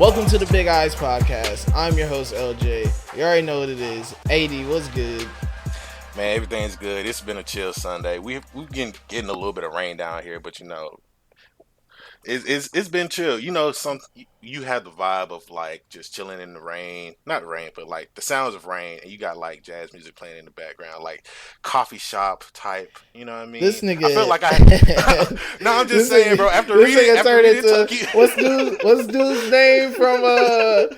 Welcome to the Big Eyes Podcast. I'm your host, LJ. You already know what it is. 80, what's good? Man, everything's good. It's been a chill Sunday. We've getting a little bit of rain down here, but it's been chill. You have the vibe of like just chilling in the rain, not rain, but like the sounds of rain, and you got like jazz music playing in the background, like coffee shop type. You know what I mean? This nigga. I felt like I. No, I'm just saying, bro. After reading what's dude's name from the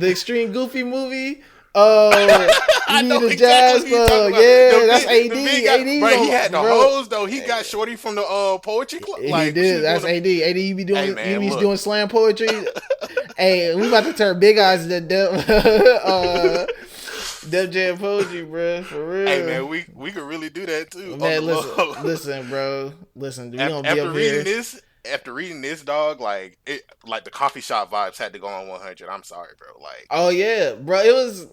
Extreme Goofy movie? I know the exactly jazz what you're club. talking Yeah, about. that's AD. Bro, he had the hose though. He got Shorty from the poetry club. Like, he did. That's AD. AD, you be doing. Hey, man, you be doing slam poetry. Hey, we about to turn Big Eyes to Def Jam poetry, bro. For real. Hey man, we could really do that too. Man, listen, bro. Listen, we gonna be up here. After reading this, dog, like the coffee shop vibes had to go on 100. I'm sorry, bro. Like, oh yeah, bro. It was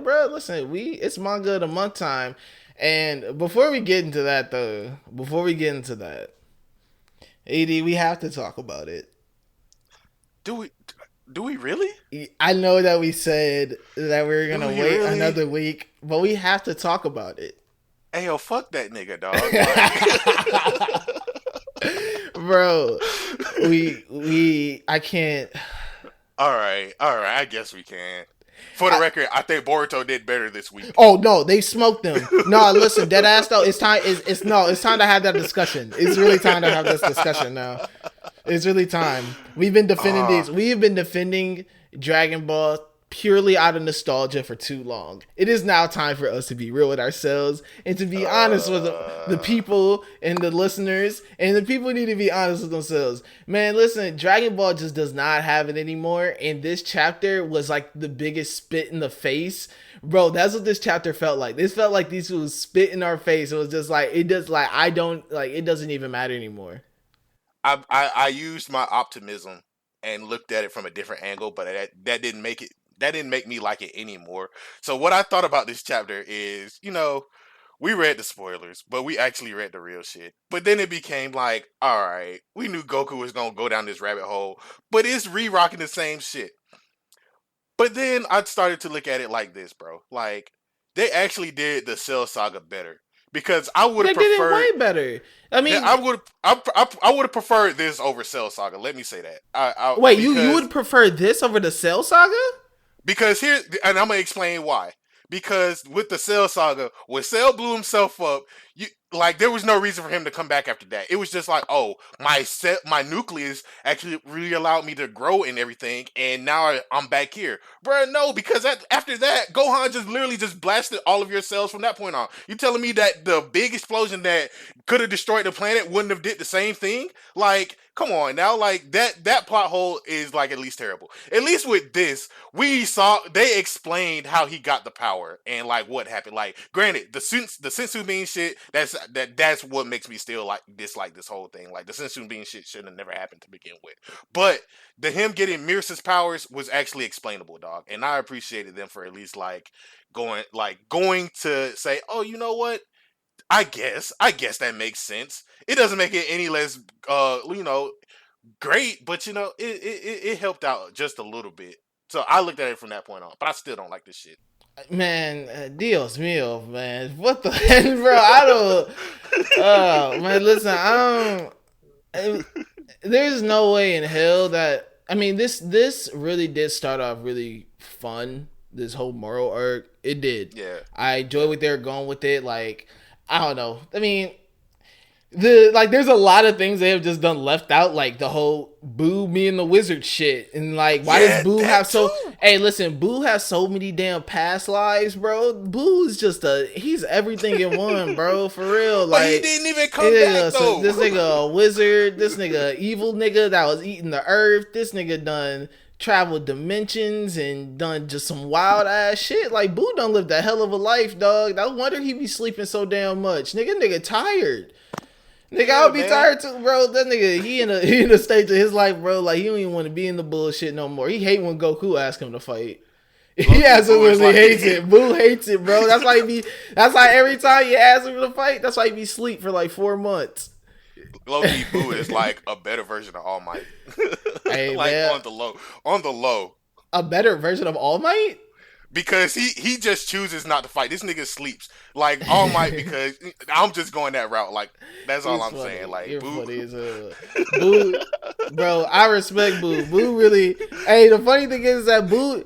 bro. Listen, it's Manga of the Month time, and before we get into that, AD, we have to talk about it. Do we really? I know that we said that we were gonna wait another week, but we have to talk about it. Hey, yo, fuck that nigga, dog. Bro, I can't. All right, I guess we can. For the record, I think Boruto did better this week. Oh no, they smoked them. No, listen, dead ass though. It's time. It's time to have that discussion. It's really time to have this discussion now. It's really time. We've been defending these. We have been defending Dragon Ball purely out of nostalgia for too long. It is now time for us to be real with ourselves and to be honest with the people and the listeners, and the people need to be honest with themselves. Man, listen, Dragon Ball just does not have it anymore, and this chapter was like the biggest spit in the face. Bro, that's what this chapter felt like. This felt like these was spit in our face. It was just like, it doesn't even matter anymore. I used my optimism and looked at it from a different angle, but that didn't make it. That didn't make me like it anymore. So what I thought about this chapter is, we read the spoilers, but we actually read the real shit. But then it became like, all right, we knew Goku was going to go down this rabbit hole, but it's re-rocking the same shit. But then I started to look at it like this, bro. Like, they actually did the Cell Saga better. Because I would have preferred... They did it way better. I mean... I would have preferred this over Cell Saga. Let me say that. You would prefer this over the Cell Saga? Because and I'm going to explain why. Because with the Cell Saga, when Cell blew himself up, there was no reason for him to come back after that. It was just like, oh, my nucleus actually really allowed me to grow and everything, and now I'm back here. Bruh, no, because after that, Gohan just literally just blasted all of your cells from that point on. You telling me that the big explosion that could have destroyed the planet wouldn't have did the same thing? Like, come on now, like that plot hole is like at least terrible. At least with this, they explained how he got the power and like what happened. Like, granted, the sensu bean shit, that's what makes me still like dislike this whole thing. Like, the sensu bean shit should have never happened to begin with. But him getting Mirsa's powers was actually explainable, dog. And I appreciated them for at least going to say, oh, you know what? I guess that makes sense. It doesn't make it any less, great, but it helped out just a little bit. So I looked at it from that point on, but I still don't like this shit. Man, Dios mío, man, what the heck, bro? I don't. Oh man, listen, there's no way in hell that. I mean, this really did start off really fun. This whole moral arc, it did. Yeah, I enjoy what they're going with it. Like, I don't know. I mean, there's a lot of things they have just done left out, like the whole Boo, me and the wizard shit, and like, why does Boo have so? Hey, listen, Boo has so many damn past lives, bro. Boo's just he's everything in one, bro. For real, like, but he didn't even come back though. This nigga a wizard. This nigga a evil nigga that was eating the earth. This nigga done traveled dimensions and done just some wild ass shit. Like, Boo done lived a hell of a life, dog. No wonder he be sleeping so damn much. Nigga tired. Nigga, I would be tired too, bro. That nigga, he in a stage of his life, bro. Like, he don't even want to be in the bullshit no more. He hate when Goku asks him to fight. He absolutely hates it. Boo hates it, bro. That's why every time you ask him to fight, that's why he be sleep for like 4 months. low key, Boo is like a better version of All Might. Hey Like man, on the low. a better version of All Might. Because he just chooses not to fight. This nigga sleeps like All Might because I'm just going that route. Like that's all He's I'm saying. funny. Like You're Boo, funny as hell. Boo, bro, I respect Boo. Boo really. Hey, the funny thing is that Boo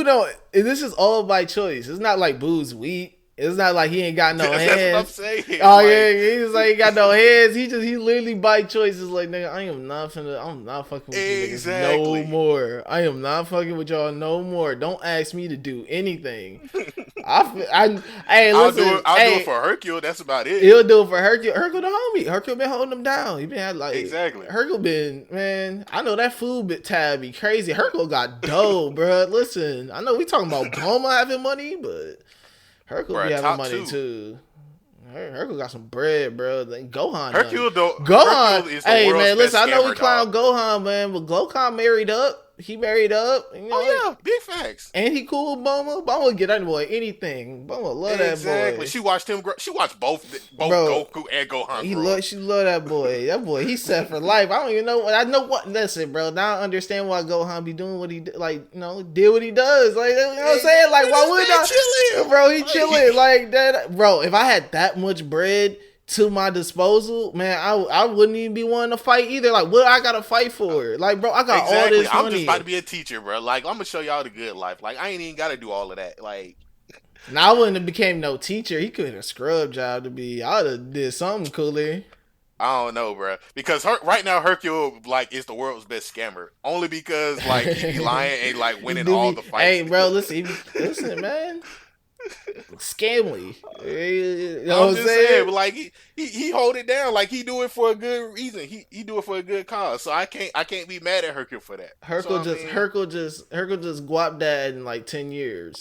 don't. This is all by choice. It's not like Boo's weak. It's not like he ain't got no that's what I'm hands. saying. Oh Like, yeah, he's like he got no hands. He literally by choice is like, nigga, I'm not fucking with you niggas no exactly. more. I am not fucking with y'all no more. Don't ask me to do anything. Hey, listen, I'll do it hey, for Hercule. That's about it. he'll do it for Hercule. Hercule the homie. Hercule been holding him down. He been had like Exactly. Hercule been, man. I know that food bit tab be crazy. Hercule got dough, bro. Listen, I know we talking about Boma having money, but Hercule be Bruh, having top money two. too. Hercule got some bread, bro. Then Gohan done. Hercule though. Gohan, Hercule is the hey world's man, listen. best I know we scammer, dog. clown Gohan, man, but Gohan married up. He married up. You know, Oh yeah, big facts. and he cool with Boma. Boma would get that boy anything. Boma love that Exactly. boy. She watched him grow. She watched both Bro, Goku and Gohan grow up. she love that boy. That boy, he set for life. I don't even know. I know what. Listen, bro. Now I understand why Gohan be doing what he like. You know, did what he does. Like, you know what I'm saying? Like, why would I? Chilling, Bro, he chilling like that. Bro, if I had that much bread to my disposal, man, I wouldn't even be wanting to fight either. Like, what I gotta fight for? Like, bro, I got all Exactly. this I'm just money. about to be a teacher, bro. Like, I'm gonna show y'all the good life. Like, I ain't even gotta do all of that. Like, Now I wouldn't have became no teacher. He could have scrub job to be. I would have did something cooler. I don't know, bro. Because right now Hercule like is the world's best scammer. Only because like he be lying and like He winning do all be, the fights. hey, bro, listen, man. Scamly. You know I'm what I'm just saying, saying? but like he hold it down. Like he do it for a good reason. He do it for a good cause. So I can't be mad at Hercule for that. So I mean, Hercule just guap dad in like 10 years.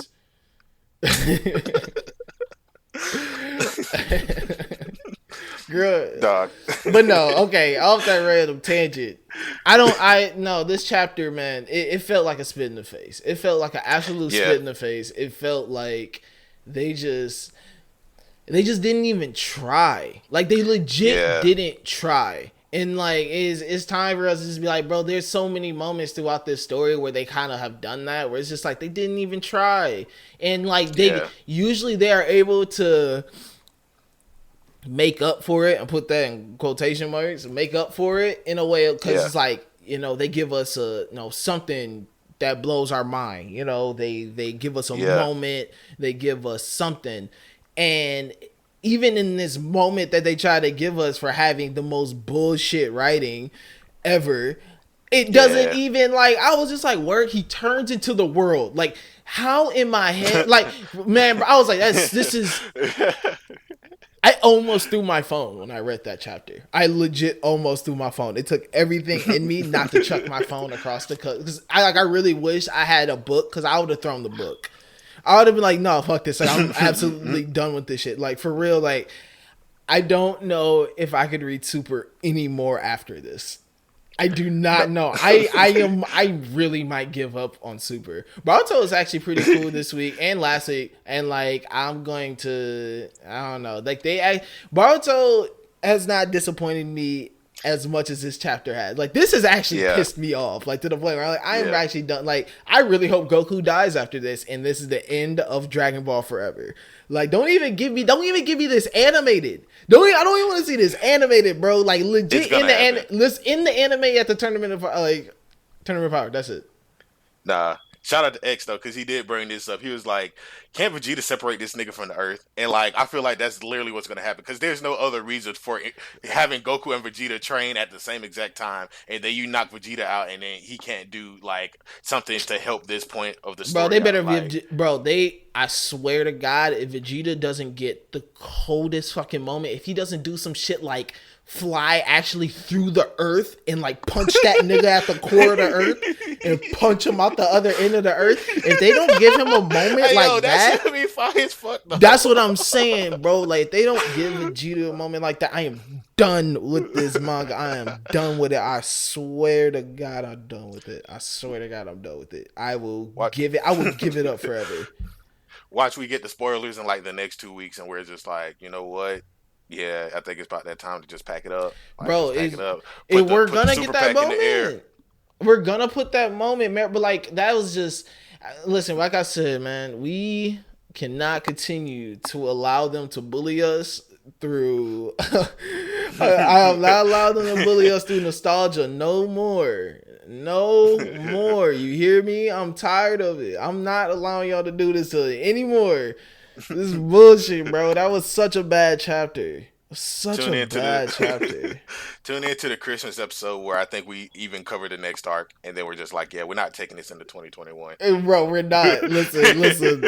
Girl. dog. But no, okay, off that random tangent. I no, this chapter, man, it felt like a spit in the face. It felt like an absolute Yeah. spit in the face. It felt like they just didn't even try. Like they legit Yeah. didn't try. And like it's time for us to just be like, bro, there's so many moments throughout this story where they kind of have done that, where it's just like they didn't even try. And like usually they are able to make up for it, and put that in quotation marks, make up for it in a way, because it's like, you know, they give us a, you know, something that blows our mind. You know, they give us a moment, they give us something. And even in this moment that they try to give us for having the most bullshit writing ever, it doesn't even, like, I was just like, word, he turns into the world. Like, how in my head, like, man, I was like, this is, I almost threw my phone when I read that chapter. I legit almost threw my phone. It took everything in me not to chuck my phone across the cut. Because I really wish I had a book, because I would have thrown the book. I would have been like, no, fuck this. Like, I'm absolutely done with this shit. Like, for real, like, I don't know if I could read Super anymore after this. I do not know. I really might give up on Super. Boruto is actually pretty cool this week and last week, and like I'm going to, I don't know. Like Boruto has not disappointed me as much as this chapter has. Like this has actually pissed me off. Like to the point where I'm actually done. Like I really hope Goku dies after this, and this is the end of Dragon Ball Forever. Like don't even give me this animated. I don't even want to see this animated, bro. Like legit in the anime at the tournament of power. That's it. Nah. Shout out to X though, because he did bring this up. He was like, "Can't Vegeta separate this nigga from the Earth?" And like, I feel like that's literally what's gonna happen, because there's no other reason for having Goku and Vegeta train at the same exact time, and then you knock Vegeta out, and then he can't do like something to help this point of the story. Bro, they better I swear to God, if Vegeta doesn't get the coldest fucking moment, if he doesn't do some shit like fly actually through the earth and like punch that nigga at the core of the earth and punch him out the other end of the earth, if they don't give him a moment that should be fine as fuck, though. That's what I'm saying, bro. Like, if they don't give Vegeta a moment like that, I am done with this manga. I am done with it. I swear to God, I'm done with it. I swear to God, I'm done with it. I will give it up forever. Watch we get the spoilers in like the next 2 weeks, and we're just like, you know what? Yeah, I think it's about that time to just pack it up. Like, bro. just pack it up. We're Put the gonna get super that pack in the air. moment. We're gonna put that moment, man. But like that was just listen. Like I said, man, we cannot continue to allow them to bully us through. I have not allowed them to bully us through nostalgia. No more. No more. You hear me? I'm tired of it. I'm not allowing y'all to do this anymore. This is bullshit, bro. That was such a bad chapter. Such Tune a into bad the chapter. tune into the Christmas episode where I think we even covered the next arc, and then we're just like, yeah, we're not taking this into 2021. Hey, bro, we're not. Listen.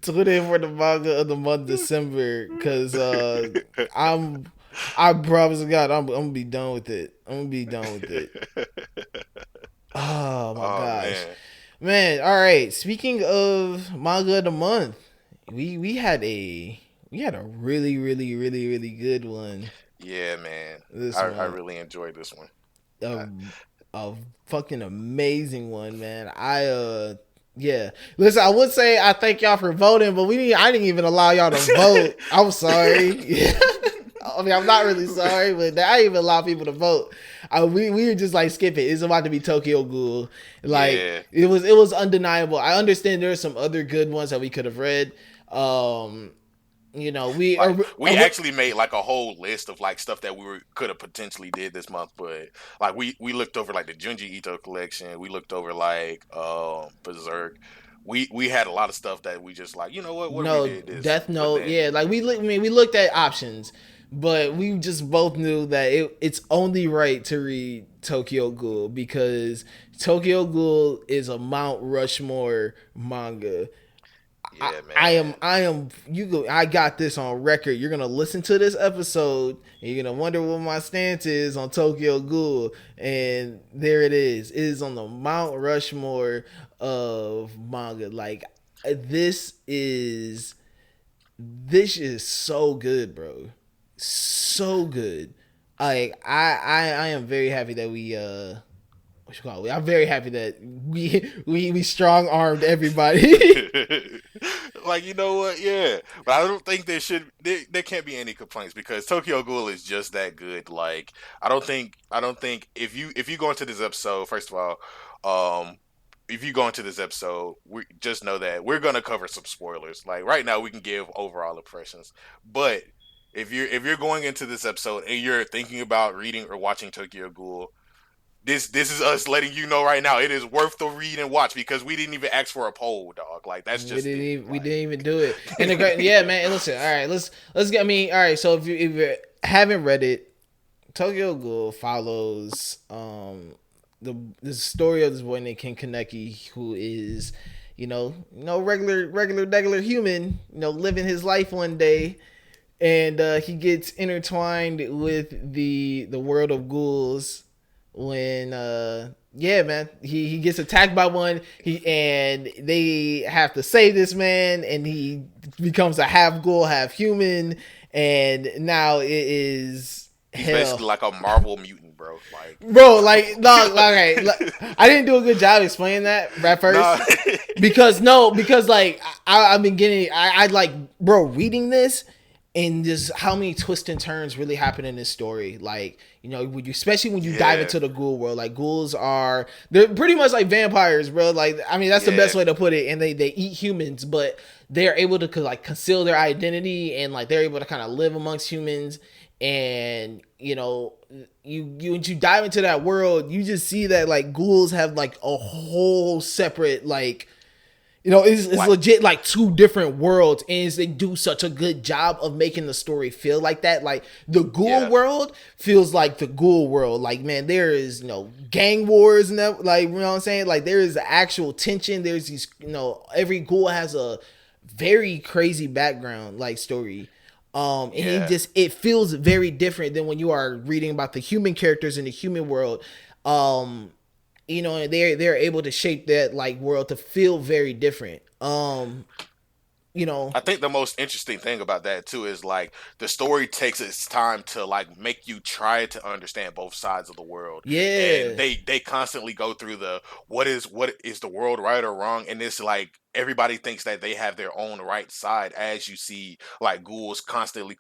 Tune in for the manga of the month December, cause I'm. I promise to God, I'm gonna be done with it. I'm gonna be done with it. Oh my Oh gosh, man, man! All right. Speaking of manga of the month, we had a really good one. yeah, man, This I month, really enjoyed this one. a I, a fucking amazing one, man. Yeah. Listen, I would say I thank y'all for voting, but I didn't even allow y'all to vote. I'm sorry. I mean, I'm not really sorry, but I didn't even allow people to vote. We were just like skip it. It's about to be Tokyo Ghoul. Like yeah, it was undeniable. I understand there are some other good ones that we could have read. You know, like we actually made like a whole list of like stuff that could have potentially did this month, but like we looked over like the Junji Ito collection. We looked over like Berserk. We had a lot of stuff that we just like, you know what if we no did this? Death But Note. then Yeah, like I mean, we looked at options, but we just both knew that it's only right to read Tokyo Ghoul because Tokyo Ghoul is a Mount Rushmore manga. yeah, man. I am you go I got this on record. You're gonna listen to this episode and you're gonna wonder what my stance is on Tokyo Ghoul. And there it is. It is on the Mount Rushmore of manga. Like this is this is so good, bro. So good. I am very happy that we what you call it? I'm very happy that we strong armed everybody. Like, you know what? Yeah, but I don't think there can't be any complaints because Tokyo Ghoul is just that good. Like, I don't think if you go into this episode, first of all, if you go into this episode, we just know that we're gonna cover some spoilers. Like right now, we can give overall impressions, but if you're going into this episode and you're thinking about reading or watching Tokyo Ghoul, this is us letting you know right now. It is worth the read and watch because we didn't even ask for a poll, dog. Like that's just it. We didn't Like even do it. And the great, yeah, man. And listen, all right, let's get. I mean, all right. So if you haven't read it, Tokyo Ghoul follows the story of this boy named Ken Kaneki who is regular human, living his life one day, and he gets intertwined with the world of ghouls when yeah, man, he gets attacked by one, and they have to save this man, and he becomes a half ghoul half human, and now it is he's basically hell. like a Marvel mutant, bro. Like Bro, like, no, okay, I didn't do a good job explaining that at first nah. because like I've been getting, I like, bro, reading this and just how many twists and turns really happen in this story. Like, when you, especially when you dive Yeah, into the ghoul world, like ghouls they're pretty much like vampires, bro. Like, I mean, that's the yeah, best way to put it. And they eat humans, but they're able to like conceal their identity, and like they're able to kind of live amongst humans. And once you dive into that world, you just see that like ghouls have like a whole separate like, it's like legit like two different worlds, and they do such a good job of making the story feel like that. Like the ghoul yeah, world feels like the ghoul world. Like, man, there is gang wars and that, like, you know what I'm saying? Like there is actual tension. There's these, every ghoul has a very crazy background like story. And yeah. it feels very different than when you are reading about the human characters in the human world. Um, and they're able to shape that like world to feel very different. You know, I think the most interesting thing about that too is like the story takes its time to like make you try to understand both sides of the world, and yeah, they constantly go through the what is the world right or wrong, and it's like everybody thinks that they have their own right side as you see like ghouls constantly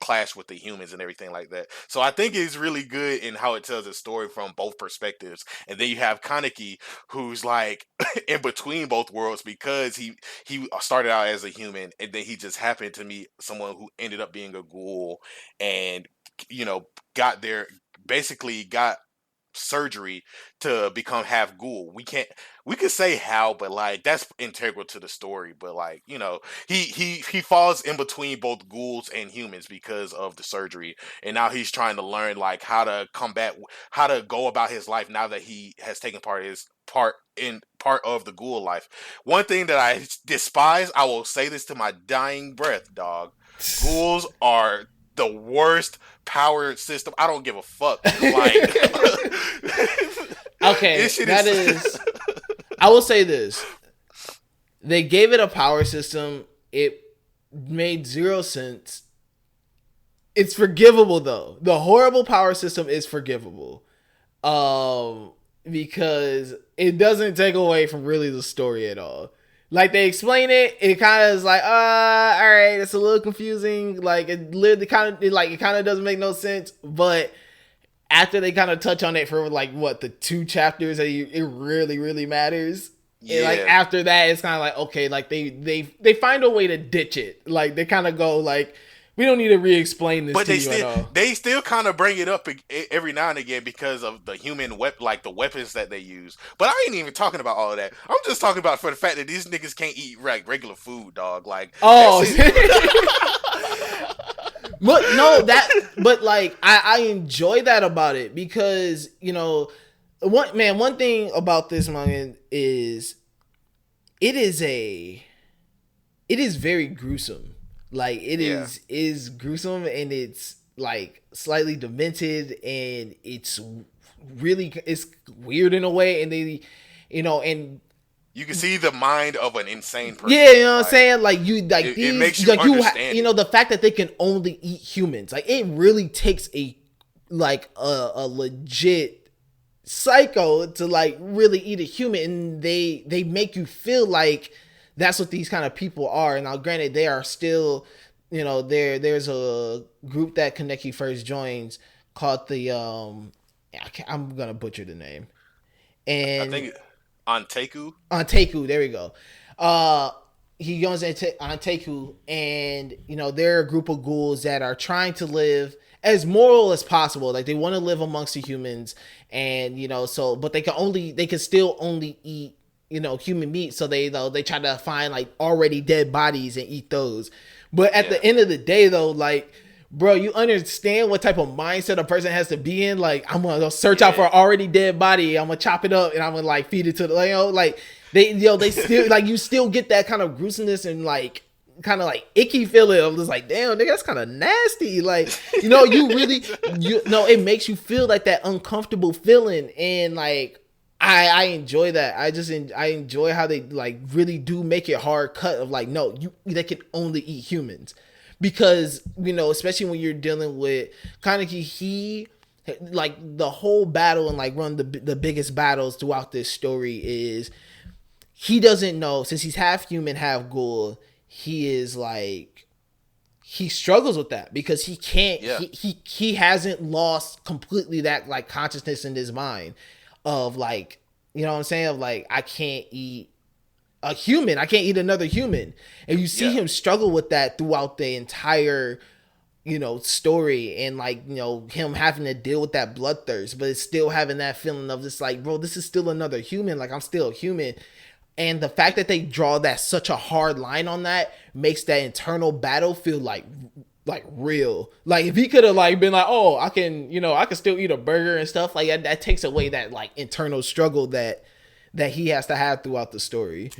clash with the humans and everything like that. So I think it's really good in how it tells a story from both perspectives. And then you have Kaneki, who's like in between both worlds because he started out as a human and then he just happened to meet someone who ended up being a ghoul and you know got there basically got surgery to become half ghoul. We could say how, but like that's integral to the story. But like, he falls in between both ghouls and humans because of the surgery. And now he's trying to learn like how to go about his life now that he has taken part of the ghoul life. One thing that I despise, I will say this to my dying breath, dog. Ghouls are the worst power system. I don't give a fuck. Like Okay, this shit that is. I will say this: they gave it a power system. It made zero sense. It's forgivable though. The horrible power system is forgivable, because it doesn't take away from really the story at all. Like they explain it, it kind of is like, all right, it's a little confusing. Like it kind of doesn't make no sense. But after they kind of touch on it for like what the 2 chapters, it really really matters. And like yeah. after that, it's kind of like okay, like they find a way to ditch it. Like they kind of go like, we don't need to re-explain this But to you at all. they still kind of bring it up every now and again because of the like the weapons that they use. But I ain't even talking about all of that. I'm just talking about for the fact that these niggas can't eat like regular food, dog. Like Oh, but no, but like I enjoy that about it because one thing about this manga is it is a it is very gruesome. Like it yeah. is gruesome and it's like slightly demented and it's weird in a way and they and You can see the mind of an insane person. yeah, you know what I'm like, saying? Like you like it these makes you like understand. the fact that they can only eat humans. Like it really takes a legit psycho to like really eat a human and they make you feel like that's what these kind of people are. And now granted they are still there's a group that Kaneki first joins called the I'm gonna butcher the name. I And think on Teku. on Teku, there we go. Uh, he goes on Teku, and they're a group of ghouls that are trying to live as moral as possible. Like they want to live amongst the humans, and but they can still only eat human meat. So they try to find like already dead bodies and eat those. But at the end of the day, though, like, bro, you understand what type of mindset a person has to be in? Like, I'm gonna go search out for an already dead body. I'm gonna chop it up and I'm gonna like feed it to the like they still like you still get that kind of gruesomeness and like kind of like icky feeling of just like, damn, nigga, that's kind of nasty. Like, you really it makes you feel like that uncomfortable feeling and like. I enjoy that. I enjoy how they like really do make it hard cut of like, no, they can only eat humans because especially when you're dealing with Kaneki, he like the whole battle and like one of the biggest battles throughout this story is he doesn't know, since he's half human half ghoul, he is like he struggles with that because he can't he hasn't lost completely that like consciousness in his mind of like, what I'm saying, of like, I can't eat a human, I can't eat another human. And you see him struggle with that throughout the entire story and like him having to deal with that bloodthirst, but it's still having that feeling of just like, bro, this is still another human, like I'm still human. And the fact that they draw that such a hard line on that makes that internal battle feel like real. Like if he could have like been like, oh, I can still eat a burger and stuff like that, that takes away that like internal struggle that he has to have throughout the story.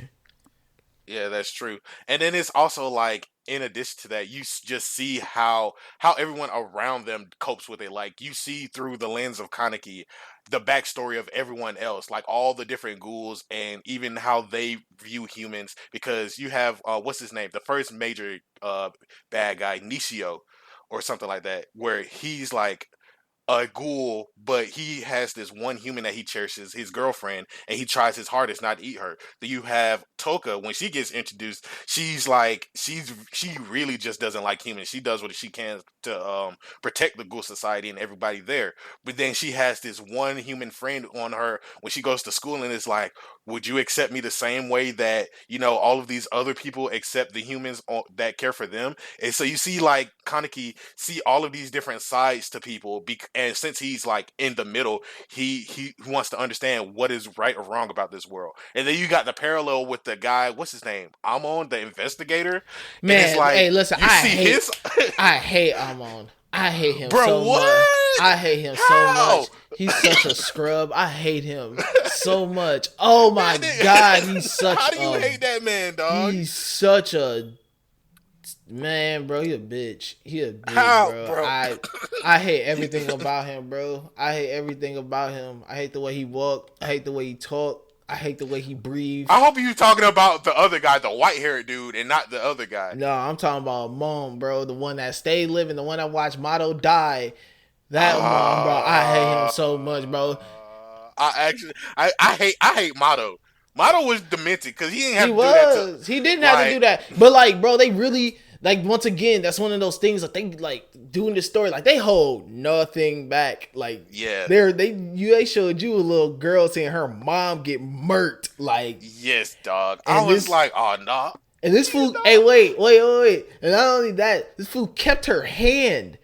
Yeah, that's true. And then it's also like, in addition to that, you just see how everyone around them copes with it. Like you see through the lens of Kaneki, the backstory of everyone else, like all the different ghouls, and even how they view humans. Because you have what's his name, the first major bad guy, Nishio, or something like that, where he's like a ghoul, but he has this one human that he cherishes, his girlfriend, and he tries his hardest not to eat her. Then you have Toka. When she gets introduced, she really just doesn't like humans. She does what she can to protect the ghoul society and everybody there. But then she has this one human friend on her when she goes to school, and it's like, would you accept me the same way that all of these other people accept the humans that care for them? And so you see, like, Kaneki see all of these different sides to people, and since he's like in the middle, he wants to understand what is right or wrong about this world. And then you got the parallel with the guy, what's his name, Amon, the investigator. Man, and it's like, hey, listen, I hate Amon. I hate him bro, so what? much. I hate him How? so much. He's such a scrub. I hate him so much. Oh my god, he's such. How do you hate that man, dog? He's such a man, bro. He a bitch. He a bitch, How, bro. I hate everything about him, bro. I hate everything about him. I hate the way he walked. I hate the way he talked. I hate the way he breathed. I hope you're talking about the other guy, the white-haired dude, and not the other guy. No, I'm talking about Mom, bro. The one that stayed living, the one that watched Mato die. That Mom, bro. I hate him so much, bro. I hate Mato. Mato was demented because he didn't have to do that. He didn't have to do that. But like, bro, they really like, once again, that's one of those things that they like doing this story. Like, they hold nothing back. Like, yeah, they showed you a little girl seeing her mom get murked. Like, yes, dog. I was like, oh no. And this fool, hey, wait. And not only that, this fool kept her hand.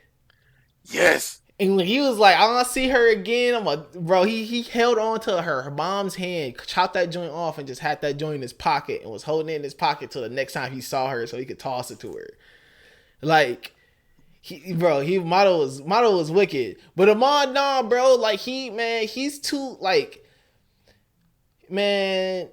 Yes. And when he was like, I want to see her again, bro, he held on to her mom's hand, chopped that joint off, and just had that joint in his pocket and was holding it in his pocket till the next time he saw her so he could toss it to her. Like, Mato was wicked. But Amon, nah, bro, like, he's too, like, man.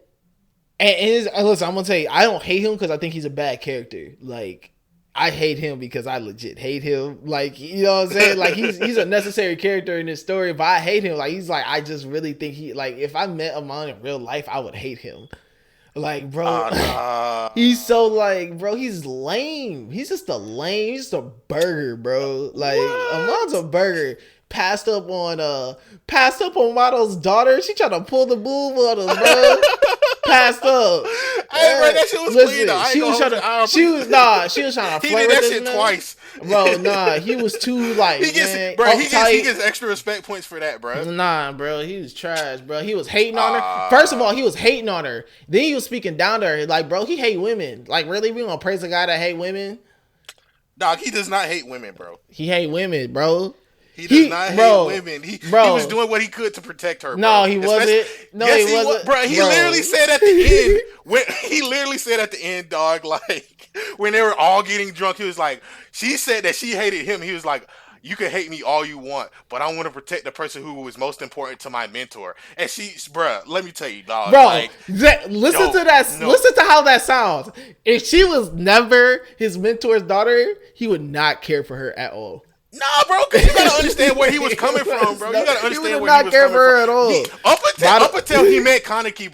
And listen, I'm going to tell you, I don't hate him because I think he's a bad character. Like, I hate him because I legit hate him. Like, you know what I'm saying? Like, he's a necessary character in this story, but I hate him. Like, he's like, I just really think if I met Amon in real life, I would hate him. Like, bro, he's so, like, bro, he's lame. He's just he's just a burger, bro. Like, Amon's a burger. Passed up on Mato's daughter. She tried to pull the boob on us, bro. Passed up. Hey, bro, that shit was clean though. She was trying to flirt with this shit man. Twice. Bro, nah, he was too, like, he gets extra respect points for that, bro. Nah, bro, he was trash, bro. He was hating on her. First of all, he was hating on her. Then he was speaking down to her. Like, bro, he hate women. Like, really, we gonna praise a guy that hate women? Dog, he does not hate women, bro. He hate women, bro. He does not hate women. He was doing what he could to protect her, bro. No, he wasn't. No, yes, he wasn't. Bro, he literally said at the end, he literally said at the end, dog, like, when they were all getting drunk, he was like, she said that she hated him. He was like, you can hate me all you want, but I want to protect the person who was most important to my mentor. And bruh, let me tell you, dog. Bro, like, listen to how that sounds. If she was never his mentor's daughter, he would not care for her at all. Nah, bro, because you gotta understand where he was coming from, bro. You gotta understand where he was coming from. At all. Up until he met Kaneki,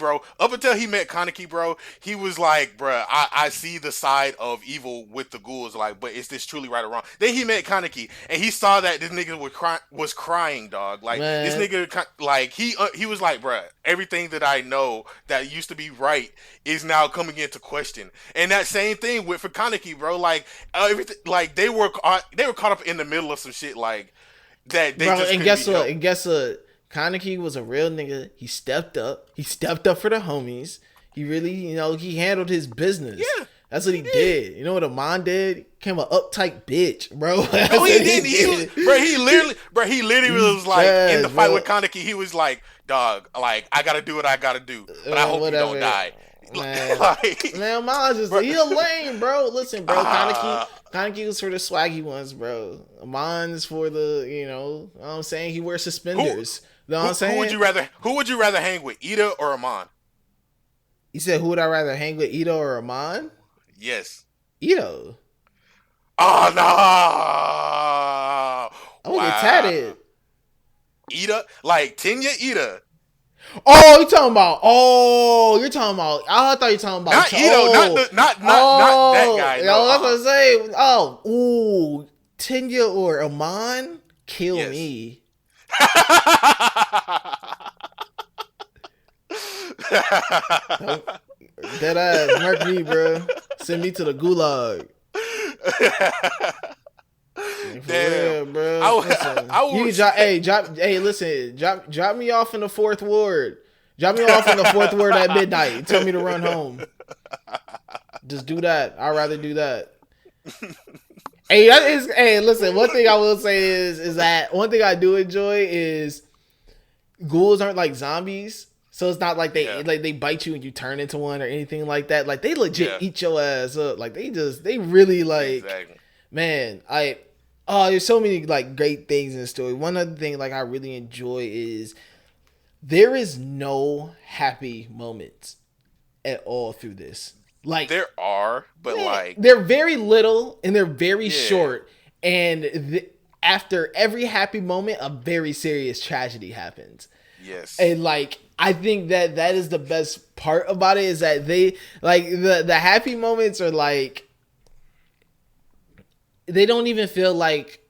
bro. He was like, bro, I see the side of evil with the ghouls, like, but is this truly right or wrong? Then he met Kaneki, and he saw that this nigga was crying, dog. Like, man. This nigga, like, he was like, bro, everything that I know that used to be right is now coming into question. And that same thing for Kaneki, bro. Like, everything, like, they were caught up in the middle of some shit like that. They just guess what? And guess what? Kaneki was a real nigga. He stepped up. He stepped up for the homies. He really, he handled his business. Yeah. That's what he did. You know what Amon did? Came an uptight bitch, bro. No, he didn't. He literally was like, in the fight with Kaneki, he was like, dog, like, I gotta do what I gotta do, but I hope you don't die. Man, Amon just, he a lame, bro. Listen, bro, Kaneki was for the swaggy ones, bro. Amon's for the, you know what I'm saying? He wears suspenders. You know what I'm saying? Who would you rather hang with, Ida or Amon? You said, who would I rather hang with, Ida or Amon? Yes. Ida. Oh, no. I want to get tatted. Ida? Like, Tenya Ida. Oh, you're talking about. I thought you were talking about. Not Ito, not that guy. No, that's what I'm saying. Oh, ooh, Tenya or Amon, kill me. Don't, dead ass, mark me, bro. Send me to the gulag. For Damn. real, bro. I, Listen, I you can was. drop. Hey, drop. Hey, listen, drop me off in the fourth ward. Drop me off in the fourth ward at midnight. Tell me to run home. Just do that. I'd rather do that. Hey, that is. Hey, listen. One thing I will say is that one thing I do enjoy is ghouls aren't like zombies. So it's not like Yeah. they bite you and you turn into one or anything like that. Like they legit Yeah. eat your ass up. Like they really like, Exactly. man. There's so many like great things in the story. One other thing like I really enjoy is there is no happy moments at all through this. Like, There are, but man, like, they're very little and they're very yeah. short. And after every happy moment, a very serious tragedy happens. Yes. And like, I think that is the best part about it is that they like the happy moments are like they don't even feel like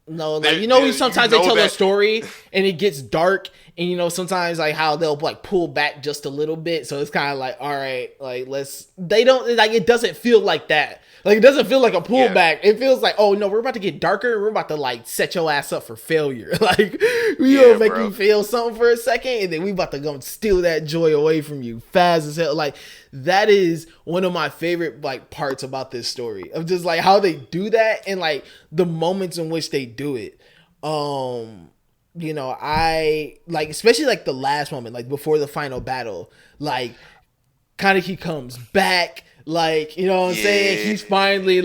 no, like we You sometimes they know tell a that. story and it gets dark and sometimes like how they'll like pull back just a little bit, so it's kind of like all right, like let's they don't like it doesn't feel like that. Like it doesn't feel like a Yeah. pullback. It feels like, oh no, we're about to get darker. We're about to like set your ass up for failure. Like we gonna Yeah, make bro. you feel something for a second, and then we about to go steal that joy away from you fast as hell. Like that is one of my favorite like parts about this story of just like how they do that and like the moments in which they do it. I like especially like the last moment, like before the final battle, like Kaneki comes back. Like, you know what I'm saying? Yeah. He's finally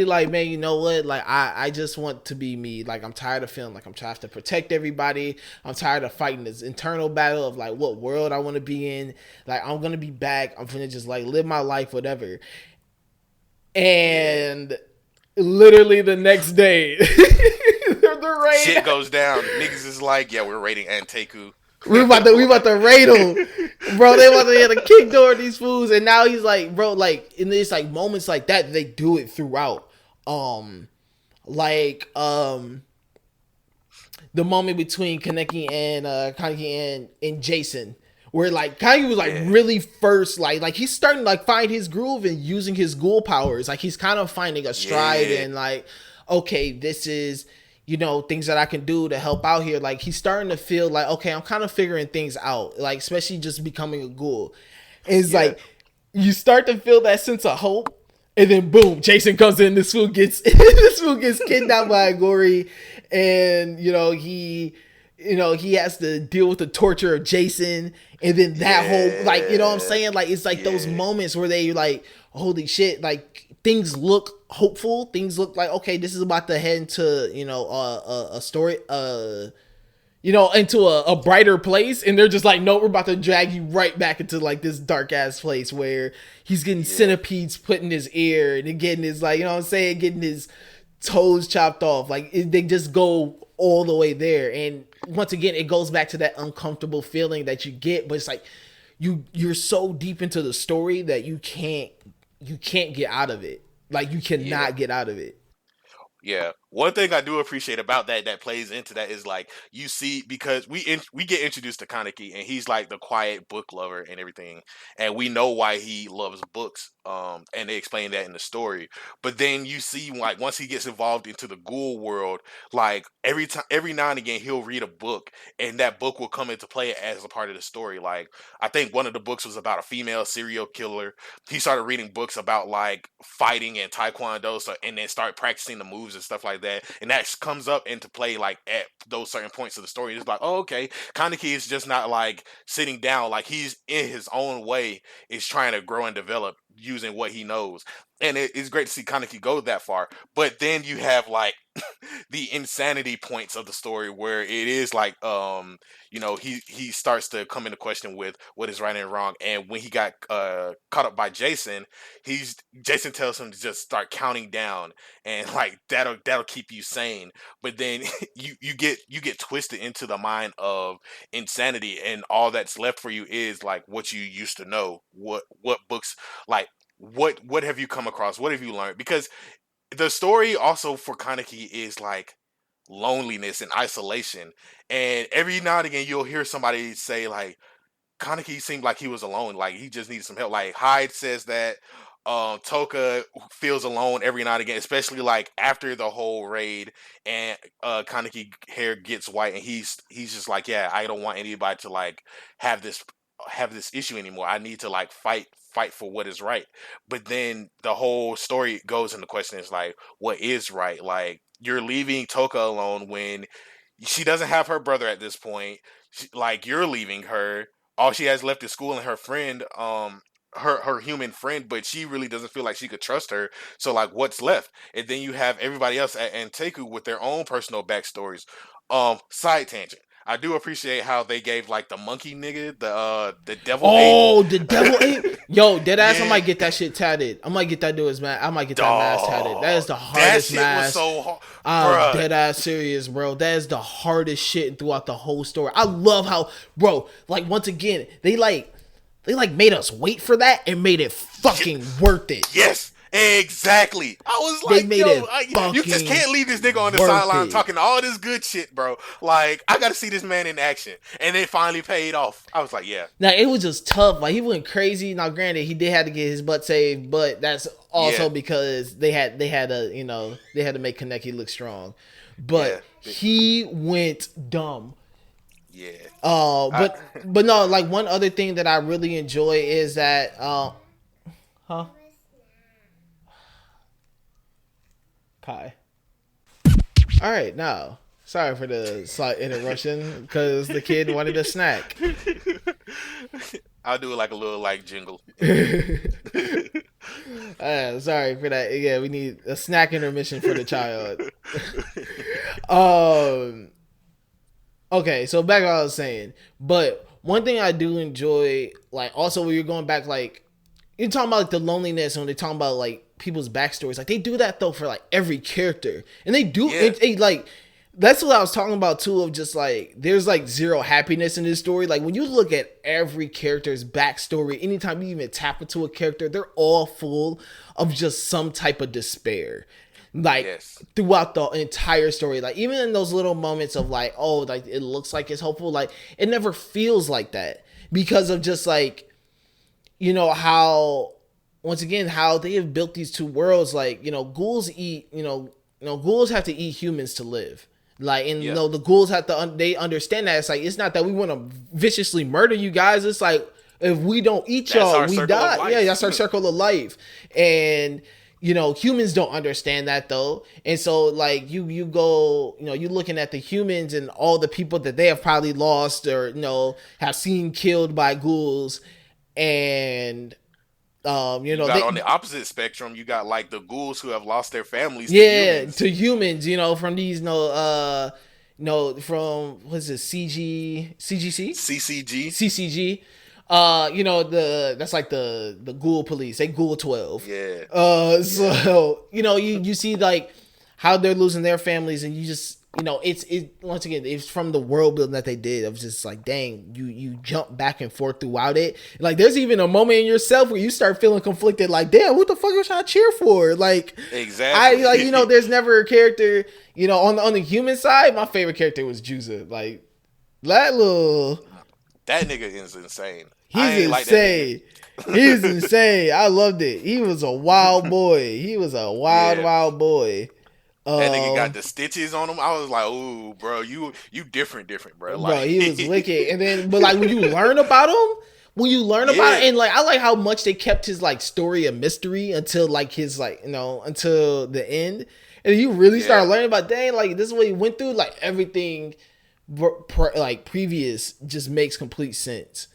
like, man, you know what? Like, I just want to be me. Like, I'm tired of feeling like I'm trying to protect everybody. I'm tired of fighting this internal battle of like what world I want to be in. Like, I'm gonna be back. I'm gonna just like live my life, whatever. Yeah. And literally the next day, the Shit raid. goes down. Niggas is like, yeah, we're raiding Anteku. We about to raid him, bro. They about to hit a kick door these fools, and now he's like, bro, like in this like moments like that, they do it throughout. Um, like the moment between Kaneki and Jason, where like Kaneki was like Yeah. really first, like he's starting to like find his groove and using his ghoul powers. Like he's kind of finding a stride Yeah. and like, okay, this is things that I can do to help out here. Like he's starting to feel like, okay, I'm kind of figuring things out. Like especially just becoming a ghoul. It's Yeah. like you start to feel that sense of hope, and then boom, Jason comes in. This fool gets this fool gets kidnapped by a gory, and he has to deal with the torture of Jason, and then that whole like what I'm Yeah. saying, like it's like those Yeah. moments where they like holy shit, like things look hopeful, things look like okay, this is about to head into a story into a brighter place, and they're just like, no, we're about to drag you right back into like this dark ass place where he's getting Yeah. centipedes put in his ear and getting his like, what I'm saying, getting his toes chopped off. Like they just go all the way there, and once again, it goes back to that uncomfortable feeling that you get, but it's like you're so deep into the story that you can't get out of it. Like you Yeah. cannot get out of it. Yeah, one thing I do appreciate about that plays into that is like you see because we get introduced to Kaneki and he's like the quiet book lover and everything, and we know why he loves books. And they explain that in the story. But then you see like once he gets involved into the ghoul world, like every now and again he'll read a book and that book will come into play as a part of the story. Like I think one of the books was about a female serial killer. He started reading books about like fighting and taekwondo, so and then start practicing the moves and stuff like that, and that comes up into play like at those certain points of the story. It's like, oh, okay, Kaneki is just not like sitting down, like he's in his own way is trying to grow and develop using what he knows, and it's great to see Kaneki go that far. But then you have like the insanity points of the story where it is like he starts to come into question with what is right and wrong. And when he got caught up by Jason, Jason tells him to just start counting down, and like that'll keep you sane. But then you get twisted into the mind of insanity, and all that's left for you is like what you used to know, what books, like what have you come across, what have you learned, because the story also for Kaneki is like loneliness and isolation. And every now and again, you'll hear somebody say like, Kaneki seemed like he was alone, like he just needed some help. Like Hyde says that. Toka feels alone every now and again, especially like after the whole raid, and Kaneki hair gets white, and he's just like, yeah, I don't want anybody to like have this have this issue anymore. I need to like fight for what is right. But then the whole story goes into question is like, what is right? Like you're leaving Toka alone when she doesn't have her brother at this point. Like you're leaving her. All she has left is school and her friend, her human friend, but she really doesn't feel like she could trust her. So like, what's left? And then you have everybody else at Anteku with their own personal backstories. Side tangent. I do appreciate how they gave like the monkey nigga the devil. Oh, the devil ape. Yo, dead ass. Yeah. I might get that shit tatted. I might get that dude's mask. I might get that Dog. mask tatted. That is the hardest That shit mask. was so hard. I'm dead ass serious, bro. That is the hardest shit throughout the whole story. I love how, bro, like once again, they made us wait for that and made it fucking worth it. Yes, exactly. I was like, you just can't leave this nigga on the sideline talking all this good shit, bro. Like, I gotta see this man in action. And it finally paid off. I was like, yeah. Now, it was just tough. Like, he went crazy. Now, granted, he did have to get his butt saved, but that's also because they had to make Kaneki look strong. But he went dumb. Yeah. But no, like one other thing that I really enjoy is that Kai. All right, now sorry for the slight interruption because the kid wanted a snack. I'll do it like a little like jingle. Sorry for that. Yeah, we need a snack intermission for the child. Okay, so back to what I was saying. But one thing I do enjoy, like also when you're going back, like you're talking about like the loneliness when they're talking about like people's backstories. Like they do that though for like every character, and they do it like. That's what I was talking about too, of just like there's like zero happiness in this story. Like when you look at every character's backstory, anytime you even tap into a character, they're all full of just some type of despair. Like throughout the entire story, like even in those little moments of like, oh, like it looks like it's hopeful, like it never feels like that because of just like, you know, how once again how they have built these two worlds. Like, you know, ghouls eat, ghouls have to eat humans to live. Like, and you know, the ghouls have to they understand that it's like it's not that we want to viciously murder you guys. It's like if we don't eat y'all, we die. Yeah, that's our circle of life. And you know, humans don't understand that though. And so like you go, you know, you're looking at the humans and all the people that they have probably lost or, you know, have seen killed by ghouls. And you know, on the opposite spectrum, you got like the ghouls who have lost their families. To humans, you know, from these, from what's it, CCG. You know, that's like the ghoul police. They ghoul 12. Yeah. So you know, you see like how they're losing their families, and you just, you know, it's once again, it's from the world building that they did of just like, dang, you jump back and forth throughout it. Like there's even a moment in yourself where you start feeling conflicted, like, damn, what the fuck was I cheer for? Like, exactly. you know, there's never a character, you know, on the human side, my favorite character was Juza. Like that nigga is insane. He's insane. He's insane. I loved it. He was a wild boy. He was a wild boy. That nigga got the stitches on him. I was like, ooh, bro, you different, bro. Like, bro, he was wicked. And then, but like when you learn about him, about it, and like I like how much they kept his like story a mystery until like his like, you know, until the end, and you really start learning about, dang, like this is what he went through. Like everything, like previous just makes complete sense.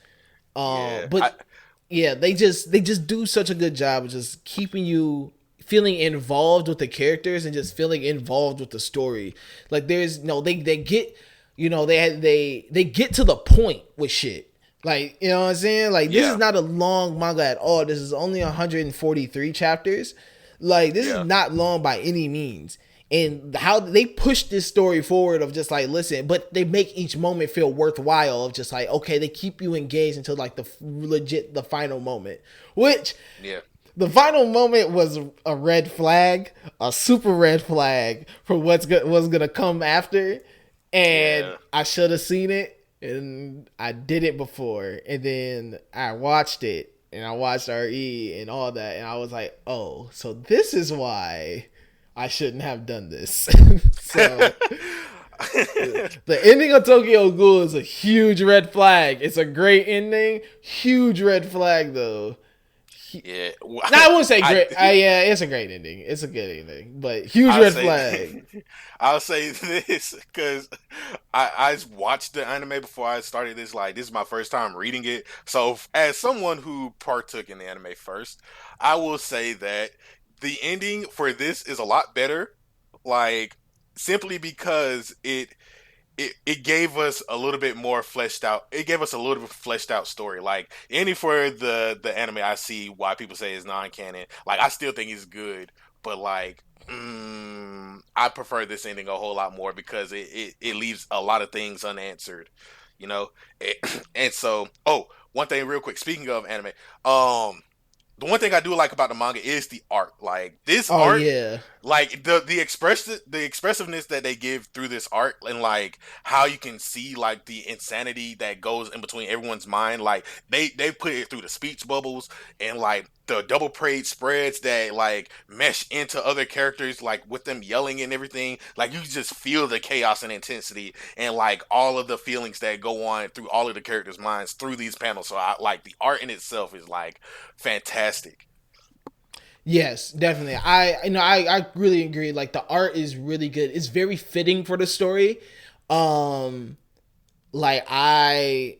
They just do such a good job of just keeping you feeling involved with the characters and just feeling involved with the story. Like there's they get, you know, they get to the point with shit. Like, you know what I'm saying? Like this is not a long manga at all. This is only 143 chapters. Like this is not long by any means. And how they push this story forward of just like, listen, but they make each moment feel worthwhile of just like, okay, they keep you engaged until like the final moment, which The final moment was a red flag, a super red flag for what's gonna come after, and Yeah. I should have seen it, and I did it before, and then I watched it, and I watched RE and all that, and I was like, oh, so this is why I shouldn't have done this. So the ending of Tokyo Ghoul is a huge red flag. It's a great ending, huge red flag though. Yeah. No, I wouldn't say great. Yeah, it's a great ending. It's a good ending, but huge red flag. I'll say this because I watched the anime before I started this. Like, this is my first time reading it. So, as someone who partook in the anime first, I will say that the ending for this is a lot better. Like, simply because it gave us a little bit more fleshed out. It gave us a little bit fleshed out story. Like, any for the anime, I see why people say it's non-canon. Like, I still think it's good, but like, I prefer this ending a whole lot more because it leaves a lot of things unanswered. You know, and so, one thing real quick. Speaking of anime, the one thing I do like about the manga is the art. Like, this Oh art, yeah, like the expressiveness that they give through this art, and like how you can see like the insanity that goes in between everyone's mind. Like, they put it through the speech bubbles and like the double parade spreads that like mesh into other characters, like with them yelling and everything. Like, you just feel the chaos and intensity and like all of the feelings that go on through all of the characters' minds through these panels. So I like the art in itself is like fantastic. yes, definitely. I really agree. Like the art is really good. It's very fitting for the story. Um, like I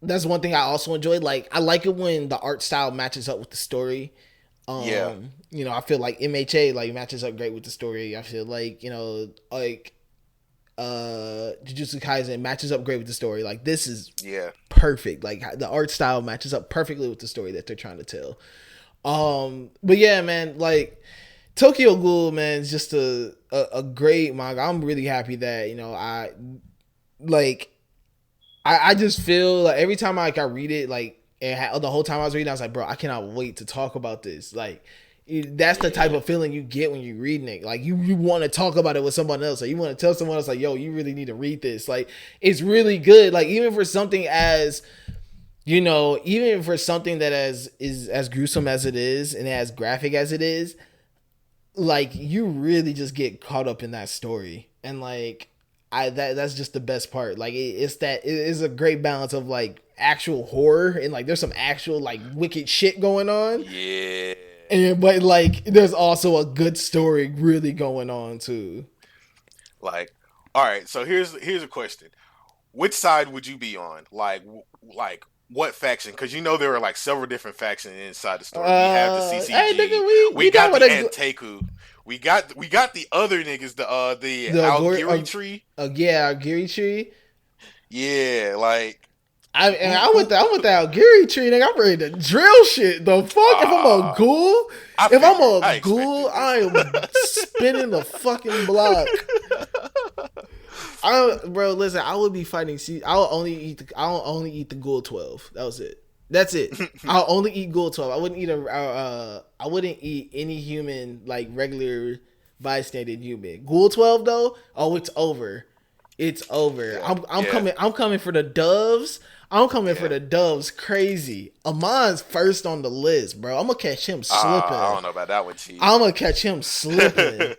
that's one thing I also enjoy. Like I like it when the art style matches up with the story. Yeah, I feel like MHA like matches up great with the story. I feel like, like Jujutsu Kaisen matches up great with the story. Like this is yeah. perfect. Like the art style matches up perfectly with the story that they're trying to tell. But yeah, man, like Tokyo Ghoul, man, is just a great manga. I'm really happy that, like I just feel like every time I read it, like the whole time I was reading, I was like, bro, I cannot wait to talk about this. Like that's the type of feeling you get when you're reading it. Like you want to talk about it with someone else. Like you want to tell someone else, like, yo, you really need to read this. Like it's really good. Like even for something as even for something that is as gruesome as it is and as graphic as it is, like you really just get caught up in that story. And like that's just the best part. Like it is a great balance of like actual horror and like there's some actual like wicked shit going on. Yeah. But like there's also a good story really going on too. Like, all right. So here's a question: which side would you be on? Like what faction? Because there are like several different factions inside the story. We have the Hey CCG. nigga, We got got the what Anteku. We got the other niggas. The the Algiri tree. yeah, Giri tree. Yeah, like I who went the Algiri tree, nigga. I'm ready to drill shit. The fuck? If I'm a ghoul, if I'm I a ghoul, expected I am spinning the fucking block. Bro, listen, I would be fighting. I'll only eat the ghoul 12. That was it. That's it. I'll only eat ghoul 12. I wouldn't eat I wouldn't eat any human like regular bystander human. Ghoul 12 though. Oh, it's over. It's over. yeah, I'm yeah, coming. I'm coming for the doves. I'm coming for yeah. the doves. Crazy. Amon's first on the list, bro. I'm gonna catch him I slipping. don't know about that one, Chief. I'm gonna catch him slipping.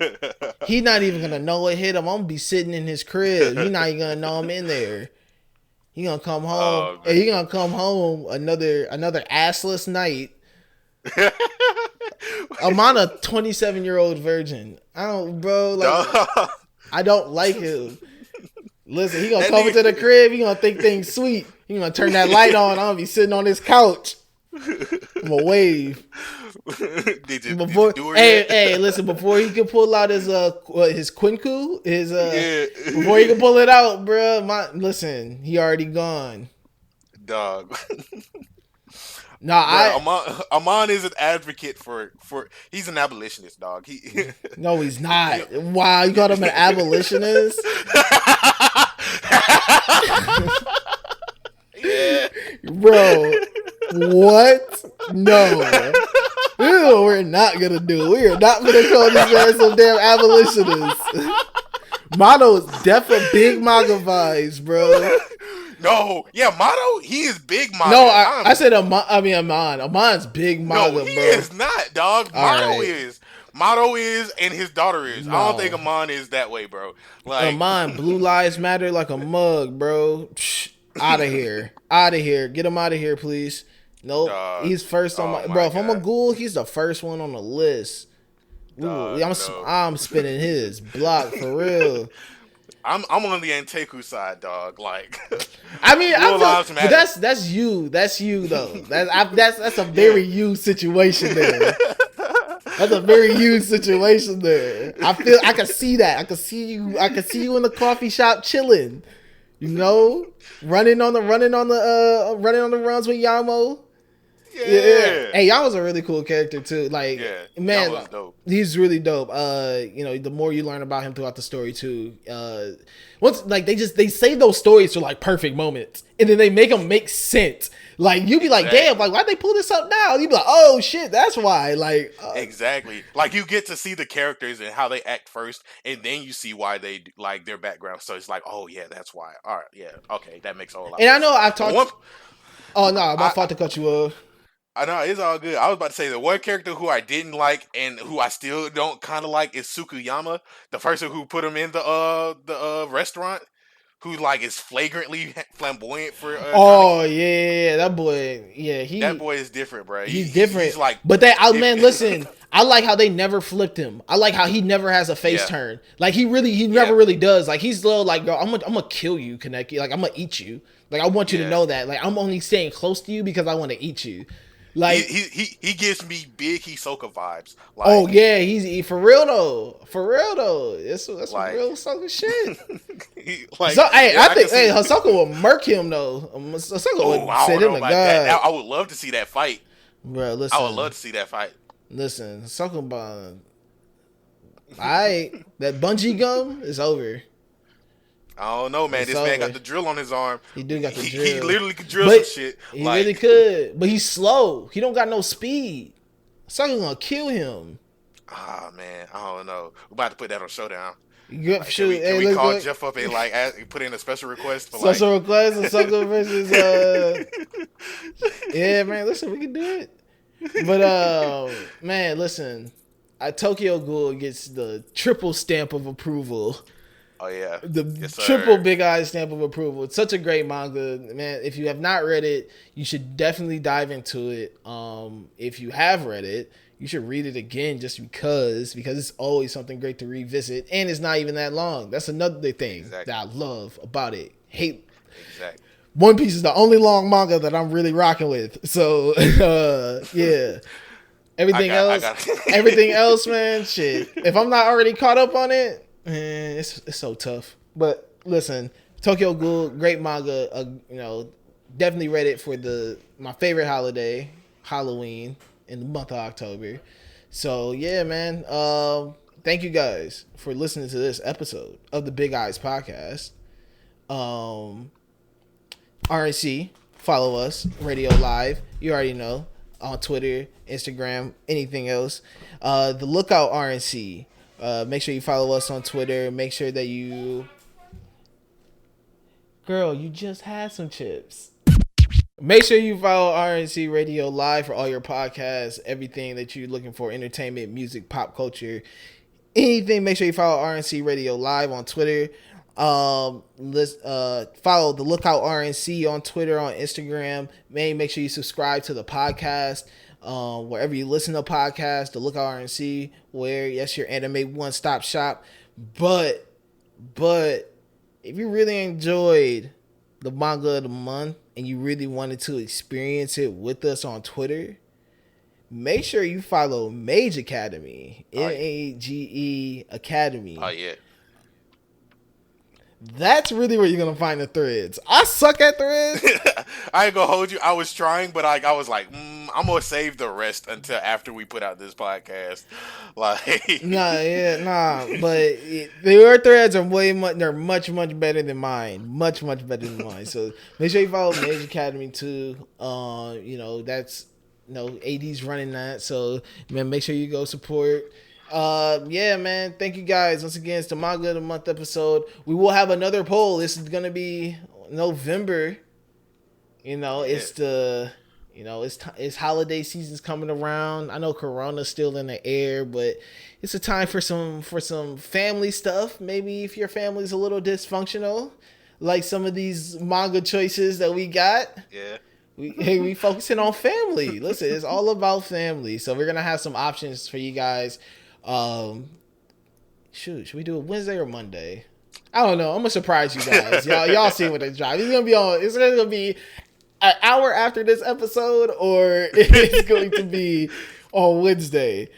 He not even gonna know what hit him. I'm gonna be sitting in his crib. He not even gonna know I'm in there. He gonna come home. Oh And he gonna come home another assless night. I'm on a 27-year-old virgin. I don't, bro. Like Dog. I don't like him. Listen, he gonna That come nigga- into the crib. He gonna think things sweet. He gonna turn that light on. I'm gonna be sitting on his couch. I'm gonna wave. did you Before, do it yet? listen. Before he can pull out his quinku, Yeah. before he can pull it out, bro. Listen, he already gone. Dog. Nah, Amon is an advocate for he's an abolitionist, dog. no, he's not. Wow, you called him an abolitionist, Yeah. bro? What? No, what we're not gonna do. We are not gonna call this man some damn abolitionist. Mono is definitely big manga vibes, bro. No, yeah, Motto, he is big manga. No, I said Amon. Amon's big manga, no, he bro. is not, dog. Motto right. is. Motto is, and his daughter is. No. I don't think Amon is that way, bro. Like Amon, blue lives matter like a mug, bro. Out of here. Out of here. Get him out of here, please. Nope. He's first on my bro. If I'm a ghoul, he's the first one on the list. Ooh, I'm spinning his block for real. I'm on the Anteku side, dog. Like, I mean, but that's you. That's you though. That's a very you situation there. That's a very you situation there. I can see that. I can see you in the coffee shop chilling. You know, running on the runs with Yamo. Yeah. Hey, Yama's a really cool character too. Like, man, dope. He's really dope. The more you learn about him throughout the story too. Once like they save those stories for like perfect moments, and then they make them make sense. Like you be like, damn, like why'd they pull this up now? You be like, oh shit, that's why. Like exactly. Like you get to see the characters and how they act first, and then you see why they like their background. So it's like, oh yeah, that's why. All right, yeah, okay, that makes a whole lot. And I know I've talked. Oh no, my fault to cut you off. I know, it's all good. I was about to say the one character who I didn't like and who I still don't kind of like is Sukuyama, the person who put him in the restaurant, who like is flagrantly flamboyant for. Yeah, that boy. Yeah, that boy is different, bro. He's different. He's like, but man, listen. I like how they never flipped him. I like how he never has a face turn. Like he never really does. Like he's little like, girl, I'm gonna kill you, Kaneki. Like I'm gonna eat you. Like I want you to know that. Like I'm only staying close to you because I want to eat you. Like he gives me big Hisoka vibes. Like, oh yeah, he for real though. That's like, some real Hisoka shit. I think Hisoka will murk him though. Hisoka would set him to God. I would love to see that fight, bro. Listen, I would love to see that fight. Listen, Hisoka Bond. Alright, that bungee gum is over. I don't know, man. This man got the drill on his arm. He do got the drill. He literally could drill some shit. He really could. But he's slow. He don't got no speed. Something's gonna kill him. Ah, man. I don't know. We're about to put that on Showdown. Can we call Jeff up and put in a special request? For request of Sucker versus yeah, man. Listen, we can do it. But man, listen. Tokyo Ghoul gets the triple stamp of approval. Oh yeah, the triple big eye stamp of approval. It's such a great manga, man. If you have not read it, you should definitely dive into it. If you have read it, you should read it again just because it's always something great to revisit, and it's not even that long. That's another thing that I love about it. One Piece is the only long manga that I'm really rocking with. So yeah. Everything else, man, shit. If I'm not already caught up on it, man, it's so tough. But listen, Tokyo Ghoul, great manga. Definitely read it for my favorite holiday, Halloween, in the month of October. So yeah, man. Thank you guys for listening to this episode of the Big Eyes Podcast. RNC, follow us, Radio Live. You already know. On Twitter, Instagram, anything else. The Lookout RNC. Make sure you follow us on Twitter. Make sure that you... Girl, you just had some chips. Make sure you follow RNC Radio Live for all your podcasts, everything that you're looking for, entertainment, music, pop culture, anything. Make sure you follow RNC Radio Live on Twitter. Let's follow the Lookout RNC on Twitter, on Instagram. Make sure you subscribe to the podcast wherever you listen to podcasts. The Lookout RNC, where your anime one-stop shop. But if you really enjoyed the manga of the month and you really wanted to experience it with us on Twitter, make sure you follow Mage Academy, MAGE Academy. Oh yeah. That's really where you're gonna find the threads. I suck at threads. I ain't gonna hold you. I was trying, but I was like, I'm gonna save the rest until after we put out this podcast. Like, nah. But your threads are they're much better than mine. Much better than mine. So make sure you follow Mage Academy too. That's AD's running that. So man, make sure you go support. Yeah, man. Thank you guys once again. It's the Manga of the Month episode. We will have another poll. This is gonna be November. It's the it's holiday season's coming around. I know Corona's still in the air, but it's a time for some family stuff. Maybe if your family's a little dysfunctional, like some of these manga choices that we got. Yeah. We focusing on family. Listen, it's all about family. So we're gonna have some options for you guys. Should we do it Wednesday or Monday? I don't know. I'm gonna surprise you guys. Y'all see what they drive. It's gonna be an hour after this episode, or it's going to be on Wednesday.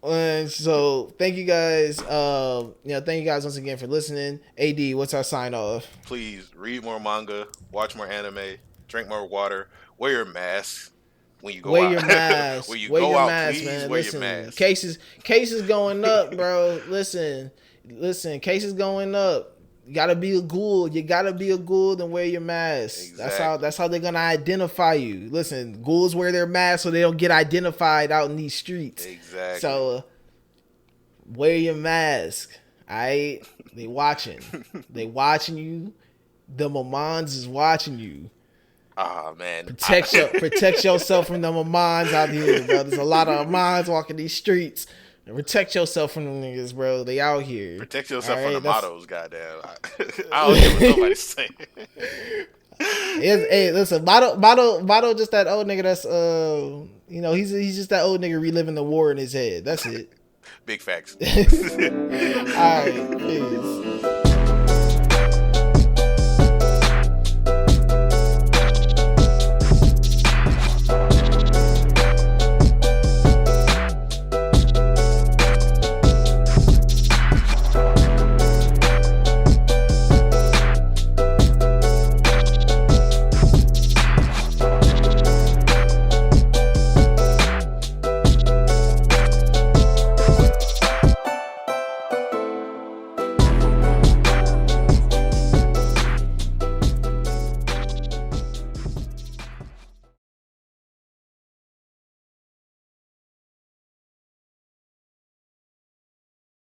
And so thank you guys. Thank you guys once again for listening. AD, what's our sign off? Please read more manga, watch more anime, drink more water, wear your mask when you go out. Wear your mask. When you wear go your out, mask, please man. wear Listen, your mask. Cases going up, bro. Listen. Cases going up. You gotta be a ghoul. You gotta be a ghoul and wear your mask. Exactly. That's how they're gonna identify you. Listen, ghouls wear their masks so they don't get identified out in these streets. Exactly. So wear your mask. Alright? They watching. They watching you. The mamans is watching you. Ah, man. Protect yourself from the mamans out here, bro. There's a lot of mamans walking these streets. Protect yourself from them niggas, bro. They out here. Protect yourself from the mottos, goddamn. I don't care what nobody's saying. Hey, listen, Motto just that old nigga that's he's just that old nigga reliving the war in his head. That's it. Big facts. All right, peace.